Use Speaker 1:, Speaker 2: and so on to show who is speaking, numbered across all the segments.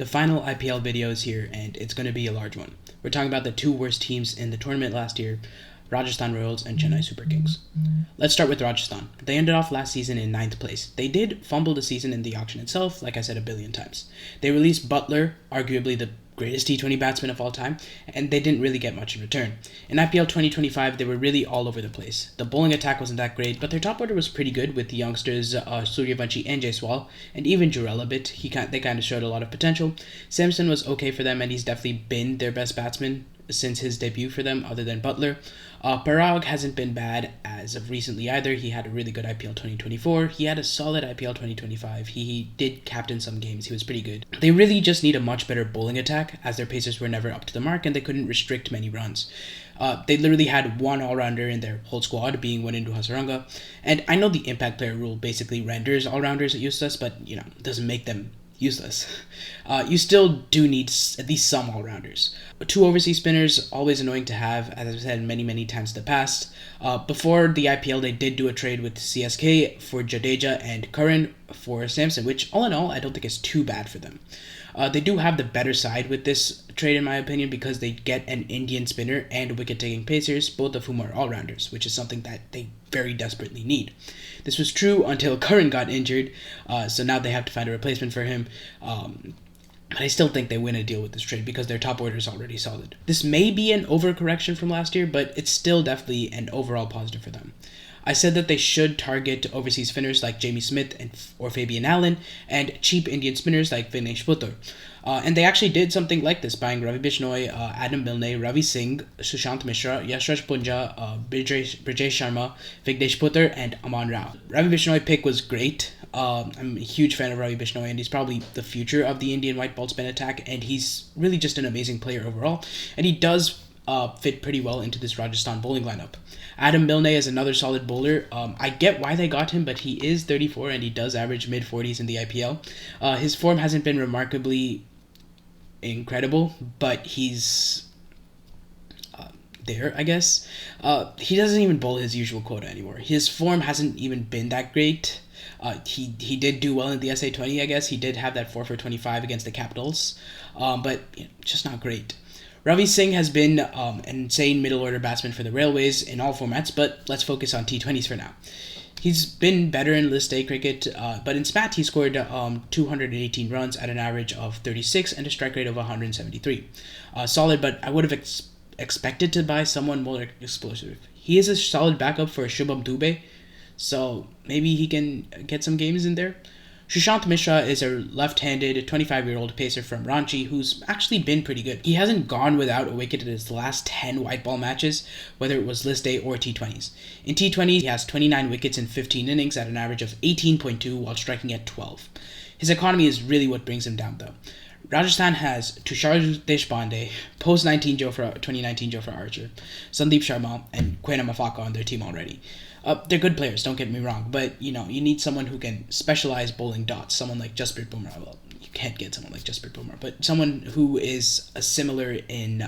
Speaker 1: The final IPL video is here, and it's going to be a large one. We're talking about the two worst teams in the tournament last year, Rajasthan Royals and Chennai Super Kings. Let's start with Rajasthan. They ended off last season in 9th place. They did fumble the season in the auction itself, like I said a billion times. They released Butler, arguably the greatest T20 batsman of all time, and they didn't really get much in return. In IPL 2025, they were really all over the place. The bowling attack wasn't that great, but their top order was pretty good with the youngsters Suryavanshi and Jaiswal, and even Jurel a bit. They kind of showed a lot of potential. Samson was okay for them, and he's definitely been their best batsman since his debut for them, other than Butler. Parag hasn't been bad as of recently either. He had a really good IPL 2024. He had a solid IPL 2025. He did captain some games. He was pretty good. They really just need a much better bowling attack, as their pacers were never up to the mark and they couldn't restrict many runs. They literally had one all-rounder in their whole squad, being Wanindu Hasaranga. And I know the impact player rule basically renders all-rounders useless, but, it doesn't make them useless. You still do need at least some all-rounders. Two overseas spinners, always annoying to have, as I've said many times in the past. Before the IPL, they did do a trade with CSK for Jadeja and Curran for Samson, which all in all, I don't think is too bad for them. They do have the better side with this trade, in my opinion, because they get an Indian spinner and wicket-taking pacers, both of whom are all-rounders, which is something that they very desperately need. This was true until Curran got injured, so now they have to find a replacement for him. But I still think they win a deal with this trade because their top order is already solid. This may be an overcorrection from last year, but it's still definitely an overall positive for them. I said that they should target overseas spinners like Jamie Smith or Fabian Allen and cheap Indian spinners like Vignesh Puthur. And they actually did something like this, buying Ravi Bishnoi, Adam Milne, Ravi Singh, Sushant Mishra, Yashraj Punja, Brijesh Sharma, Vignesh Puthur, and Aman Rao. Ravi Bishnoi pick was great. I'm a huge fan of Ravi Bishnoi, and he's probably the future of the Indian white ball spin attack, and he's really just an amazing player overall, and he does fit pretty well into this Rajasthan bowling lineup. Adam Milne is another solid bowler. I get why they got him, but he is 34 and he does average mid-40s in the IPL. His form hasn't been remarkably incredible, but he's there, I guess. He doesn't even bowl his usual quota anymore. His form hasn't even been that great. He did do well in the SA20, I guess. He did have that 4 for 25 against the Capitals, but just not great. Ravi Singh has been an insane middle-order batsman for the Railways in all formats, but let's focus on T20s for now. He's been better in List A cricket, but in SPAT he scored 218 runs at an average of 36 and a strike rate of 173. Solid, but I would have expected to buy someone more explosive. He is a solid backup for Shubham Dubey, so maybe he can get some games in there. Sushant Mishra is a left-handed 25-year-old pacer from Ranchi who's actually been pretty good. He hasn't gone without a wicket in his last 10 white ball matches, whether it was List A or T20s. In T20s, he has 29 wickets in 15 innings at an average of 18.2 while striking at 12. His economy is really what brings him down, though. Rajasthan has Tushar Deshpande, post-19 Jofra 2019 Jofra Archer, Sandeep Sharma, and Quena Mafaka on their team already. They're good players, don't get me wrong, but you need someone who can specialize bowling dots, someone like Jasprit Bumrah. Well, you can't get someone like Jasprit Bumrah, but someone who is similar in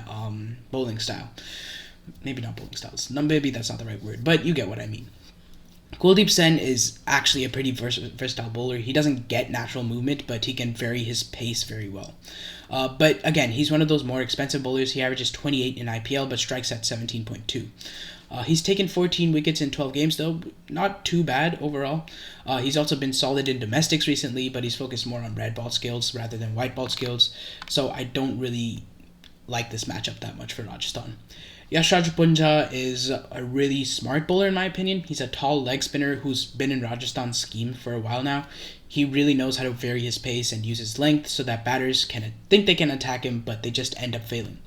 Speaker 1: bowling style. Maybe not bowling styles. No, maybe that's not the right word, but you get what I mean. Kuldeep Sen is actually a pretty versatile bowler. He doesn't get natural movement, but he can vary his pace very well. But again, he's one of those more expensive bowlers. He averages 28 in IPL, but strikes at 17.2. He's taken 14 wickets in 12 games, though. Not too bad overall. He's also been solid in domestics recently, but he's focused more on red ball skills rather than white ball skills. So I don't really like this matchup that much for Rajasthan. Yashraj Punja is a really smart bowler in my opinion. He's a tall leg spinner who's been in Rajasthan's scheme for a while now. He really knows how to vary his pace and use his length so that batters can think they can attack him, but they just end up failing.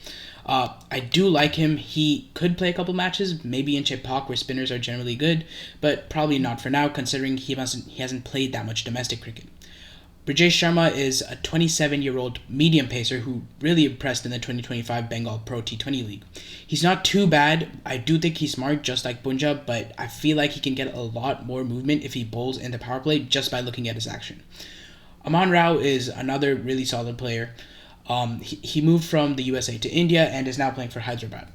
Speaker 1: I do like him. He could play a couple matches, maybe in Chepak where spinners are generally good, but probably not for now considering he hasn't played that much domestic cricket. Brijesh Sharma is a 27-year-old medium pacer who really impressed in the 2025 Bengal Pro T20 League. He's not too bad. I do think he's smart, just like Punjab, but I feel like he can get a lot more movement if he bowls in the power play just by looking at his action. Aman Rao is another really solid player. He moved from the USA to India and is now playing for Hyderabad.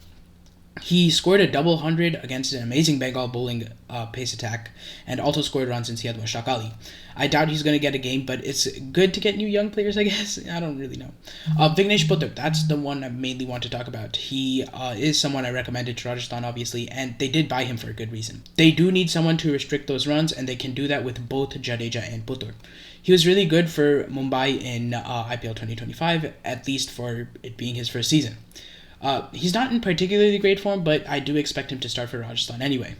Speaker 1: He scored a double hundred against an amazing Bengal bowling pace attack, and also scored runs in Syed Mushtaq Ali. I doubt he's going to get a game, but it's good to get new young players, I guess. I don't really know. Vignesh Puthur, that's the one I mainly want to talk about. He is someone I recommended to Rajasthan, obviously, and they did buy him for a good reason. They do need someone to restrict those runs, and they can do that with both Jadeja and Puthur. He was really good for Mumbai in IPL 2025, at least for it being his first season. He's not in particularly great form, but I do expect him to start for Rajasthan anyway.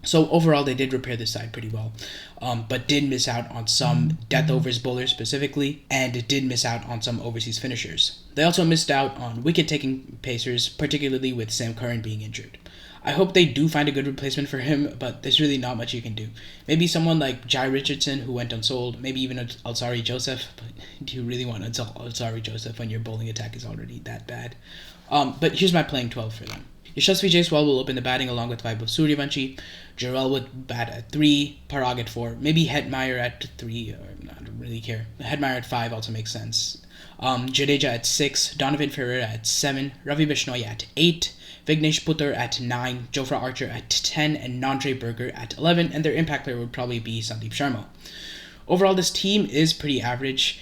Speaker 1: So overall, they did repair this side pretty well, but did miss out on some death overs bowlers specifically, and did miss out on some overseas finishers. They also missed out on wicket-taking pacers, particularly with Sam Curran being injured. I hope they do find a good replacement for him, but there's really not much you can do. Maybe someone like Jai Richardson, who went unsold, maybe even Alzari Joseph, but do you really want Alzari Joseph when your bowling attack is already that bad? But here's my playing 12 for them. Yashasvi Jaiswal will open the batting along with Vaibhav Suryavanshi. Jarrell would bat at 3, Parag at 4, maybe Hetmeyer at 3, or I don't really care. Hetmeyer at 5 also makes sense. Jadeja at 6, Donovan Ferreira at 7, Ravi Bishnoi at 8, Vignesh Puthur at 9, Jofra Archer at 10, and Nandre Berger at 11, and their impact player would probably be Sandeep Sharma. Overall, this team is pretty average.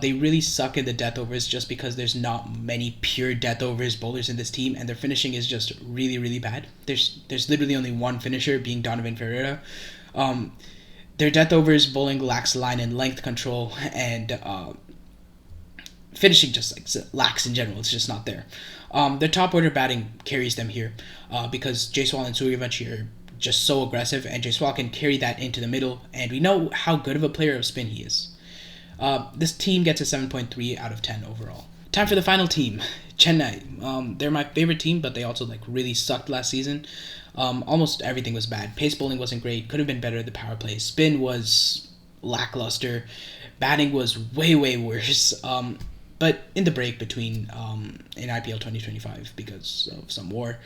Speaker 1: They really suck in the death overs just because there's not many pure death overs bowlers in this team, and their finishing is just really, really bad. There's literally only one finisher, being Donovan Ferreira. Their death overs bowling lacks line and length control, and finishing just lacks in general. It's just not there. Their top order batting carries them here because Jaiswal and Suryavanshi are just so aggressive, and Jaiswal can carry that into the middle, and we know how good of a player of spin he is. This team gets a 7.3 out of 10 overall. Time for the final team, Chennai. They're my favorite team, but they also really sucked last season. Almost everything was bad. Pace bowling wasn't great, could have been better. The power play, spin was lackluster, batting was way worse. But in the break between in IPL 2025, because of some war,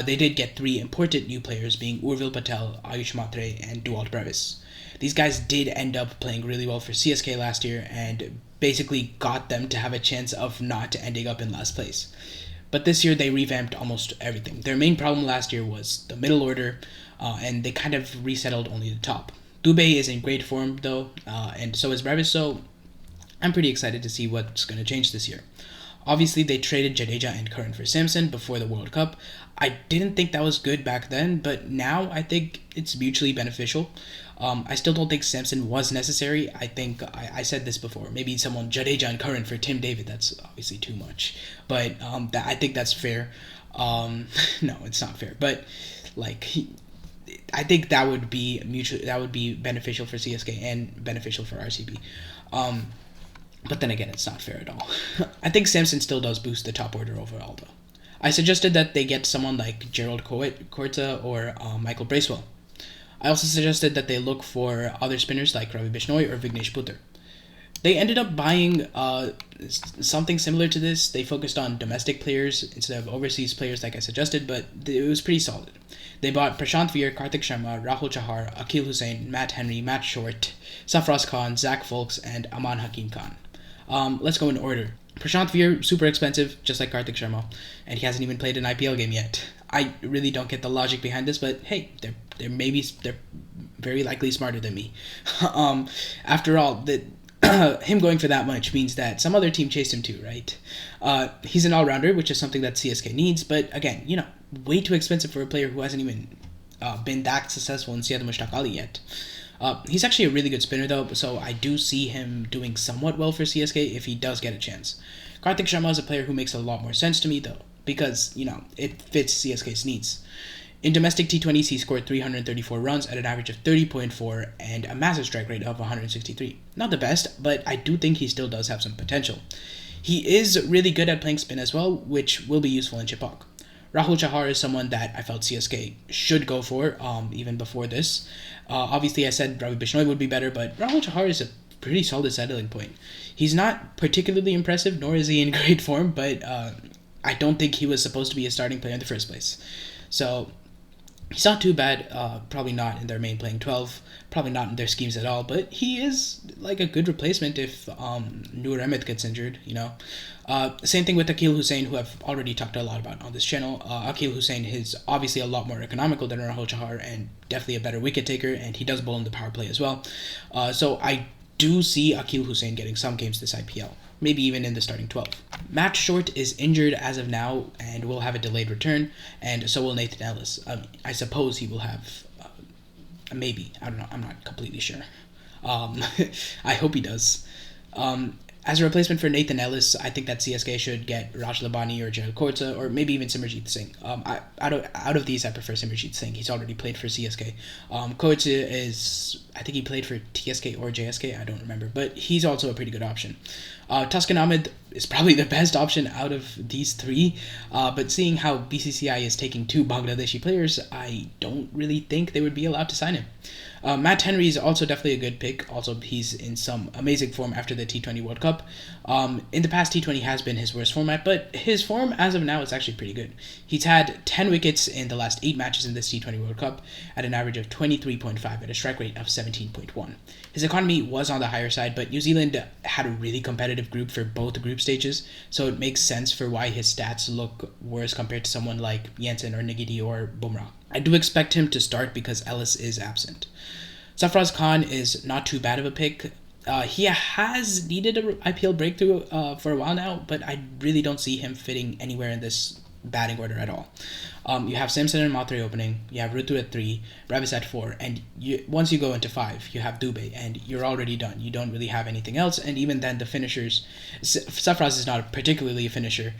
Speaker 1: they did get 3 important new players, being Urvil Patel, Ayush Matre, and Duwalt Brevis. These guys did end up playing really well for CSK last year, and basically got them to have a chance of not ending up in last place. But this year they revamped almost everything. Their main problem last year was the middle order, and they kind of resettled only the top. Dubey is in great form though, and so is Brevis, so I'm pretty excited to see what's going to change this year. Obviously, they traded Jadeja and Curran for Samson before the World Cup. I didn't think that was good back then, but now I think it's mutually beneficial. I still don't think Samson was necessary. I think I said this before. Maybe someone Jadeja and Curran for Tim David. That's obviously too much, but I think that's fair. No, it's not fair, but I think that would be mutual. That would be beneficial for CSK and beneficial for RCB. But then again, it's not fair at all. I think Samson still does boost the top order overall, though. I suggested that they get someone like Gerald Korta or Michael Bracewell. I also suggested that they look for other spinners like Ravi Bishnoi or Vignesh Puthur. They ended up buying something similar to this. They focused on domestic players instead of overseas players like I suggested, but it was pretty solid. They bought Prashant Veer, Karthik Sharma, Rahul Chahar, Akil Hussain, Matt Henry, Matt Short, Safraz Khan, Zach Folks, and Aman Hakim Khan. Let's go in order. Prashant Veer, super expensive, just like Karthik Sharma, and he hasn't even played an IPL game yet. I really don't get the logic behind this, but hey, they're very likely smarter than me. After all, him going for that much means that some other team chased him too, right? He's an all-rounder, which is something that CSK needs, but again, way too expensive for a player who hasn't even been that successful in Syed Mushtaq Ali yet. He's actually a really good spinner though, so I do see him doing somewhat well for CSK if he does get a chance. Karthik Sharma is a player who makes a lot more sense to me though, because, it fits CSK's needs. In domestic T20s, he scored 334 runs at an average of 30.4 and a massive strike rate of 163. Not the best, but I do think he still does have some potential. He is really good at playing spin as well, which will be useful in Chepauk. Rahul Chahar is someone that I felt CSK should go for, even before this. Obviously, I said Ravi Bishnoi would be better, but Rahul Chahar is a pretty solid settling point. He's not particularly impressive, nor is he in great form, but I don't think he was supposed to be a starting player in the first place. So He's not too bad, probably not in their main playing 12, probably not in their schemes at all, but he is like a good replacement if Noor Ahmed gets injured, you know. Same thing with Akil Hussain, who I've already talked a lot about on this channel. Akil Hussain is obviously a lot more economical than Rahul Chahar and definitely a better wicket taker, and he does bowl in the power play as well. So I do see Akil Hussain getting some games this IPL, maybe even in the starting 12. Matt Short is injured as of now and will have a delayed return, and so will Nathan Ellis. I suppose he will have, maybe, I don't know, I'm not completely sure. Um, I hope he does. As a replacement for Nathan Ellis, I think that CSK should get Raj Labani or Jael Korta or maybe even Simarjeet Singh. Out of these, I prefer Simarjeet Singh. He's already played for CSK. Korta is, I think he played for TSK or JSK, I don't remember, but he's also a pretty good option. Tuscan Ahmed is probably the best option out of these three, but seeing how BCCI is taking two Bangladeshi players, I don't really think they would be allowed to sign him. Matt Henry is also definitely a good pick. Also, he's in some amazing form after the T20 World Cup. In the past, T20 has been his worst format, but his form as of now is actually pretty good. He's had 10 wickets in the last 8 matches in this T20 World Cup at an average of 23.5 at a strike rate of 17.1. His economy was on the higher side, but New Zealand had a really competitive group for both group stages, so it makes sense for why his stats look worse compared to someone like Jensen or Nagidi or Bumrah. I do expect him to start because Ellis is absent. Sarfraz Khan is not too bad of a pick. He has needed an IPL breakthrough for a while now, but I really don't see him fitting anywhere in this batting order at all. You have Simpson and Matre opening, you have Rutu at 3, Bravis at 4, and once you go into 5, you have Dubé, and you're already done. You don't really have anything else, and even then the finishers, Sarfraz is not particularly a finisher,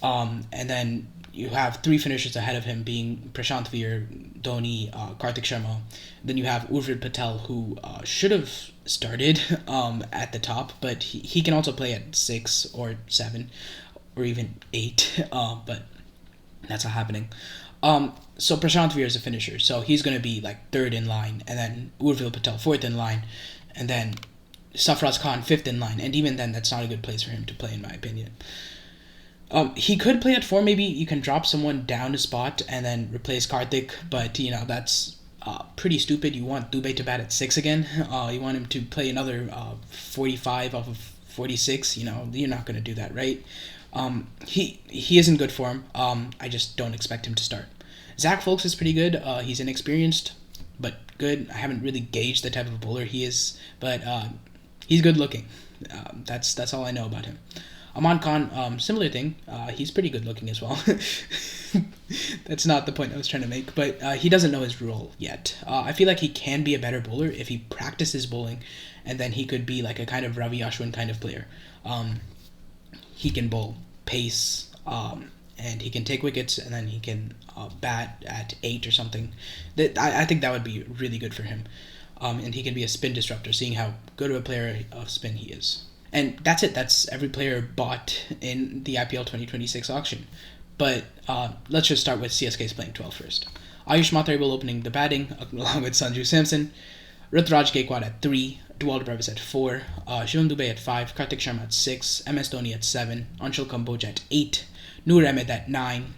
Speaker 1: and then you have 3 finishers ahead of him being Prashant Veer, Dhoni, Karthik Sharma. Then you have Urvil Patel, who should have started at the top, but he can also play at 6 or 7 or even 8, but that's not happening. So Prashant Veer is a finisher, so he's going to be like 3rd in line, and then Urvil Patel 4th in line, and then Sarfraz Khan 5th in line, and even then that's not a good place for him to play in my opinion. He could play at 4. Maybe you can drop someone down a spot and then replace Karthik, but that's pretty stupid. You want Dubé to bat at 6 again. You want him to play another 45 off of 46. You're not going to do that, right? He is in good form. I just don't expect him to start. Zach Folks is pretty good. He's inexperienced, but good. I haven't really gauged the type of bowler he is, but he's good looking. That's all I know about him. Aman Khan, similar thing. He's pretty good looking as well. That's not the point I was trying to make, but he doesn't know his role yet. I feel like he can be a better bowler if he practices bowling, and then he could be like a kind of Ravi Ashwin kind of player. He can bowl pace, and he can take wickets, and then he can bat at 8 or something. I think that would be really good for him. And he can be a spin disruptor, seeing how good of a player of spin he is. And that's it. That's every player bought in the IPL 2026 auction. But let's just start with CSK's playing 12 first. Ayush Matre will opening the batting along with Sanju Samson. Rutraj Gaikwad at 3. Dewald Brevis at 4. Shivam Dubé at 5. Karthik Sharma at 6. MS Dhoni at 7. Anshul Kamboj at 8. Noor Ahmed at 9.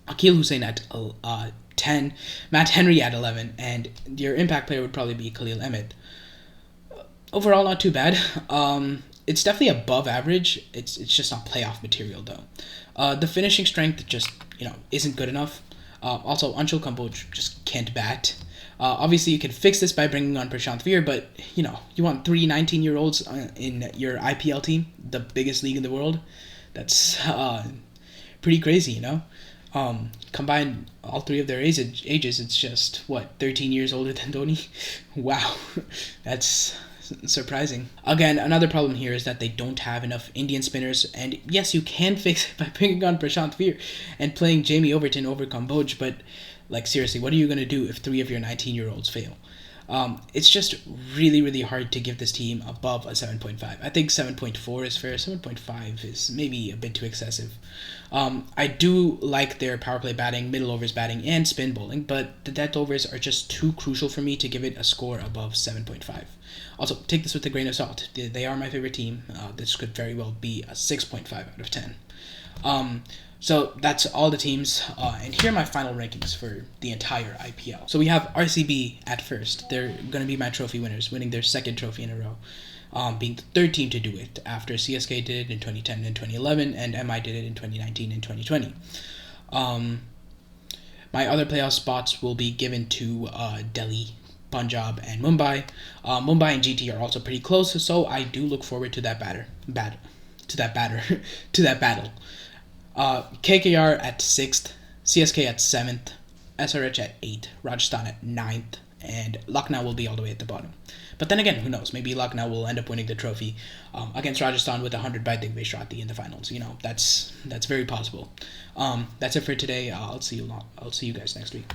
Speaker 1: Akil Hussain at 10. Matt Henry at 11. And your impact player would probably be Khalil Ahmed. Overall, not too bad. It's definitely above average. It's just not playoff material though. The finishing strength just isn't good enough. Also, Anshul Kamboj just can't bat. Obviously, you can fix this by bringing on Prashant Veer, but you want 3 19-year-olds in your IPL team, the biggest league in the world. That's pretty crazy, Combine all 3 of their ages, it's just 13 years older than Dhoni. Wow, that's surprising. Again, another problem here is that they don't have enough Indian spinners, and yes, you can fix it by bringing on Prashant Veer and playing Jamie Overton over Kamboj, but seriously, what are you going to do if 3 of your 19-year-olds fail? It's just really, really hard to give this team above a 7.5. I think 7.4 is fair. 7.5 is maybe a bit too excessive. I do like their power play batting, middle overs batting, and spin bowling, but the death overs are just too crucial for me to give it a score above 7.5. Also, take this with a grain of salt. They are my favorite team. This could very well be a 6.5 out of 10. So that's all the teams, and here are my final rankings for the entire IPL. So we have RCB at first. They're going to be my trophy winners, winning their second trophy in a row, being the third team to do it after CSK did it in 2010 and 2011, and MI did it in 2019 and 2020. My other playoff spots will be given to Delhi, Punjab, and Mumbai. Mumbai and GT are also pretty close, so I do look forward to that battle. KKR at 6th, CSK at 7th, SRH at 8th, Rajasthan at 9th, and Lucknow will be all the way at the bottom. But then again, who knows? Maybe Lucknow will end up winning the trophy against Rajasthan with 100 by Digvish Rathi in the finals. That's very possible. That's it for today. I'll see you guys next week.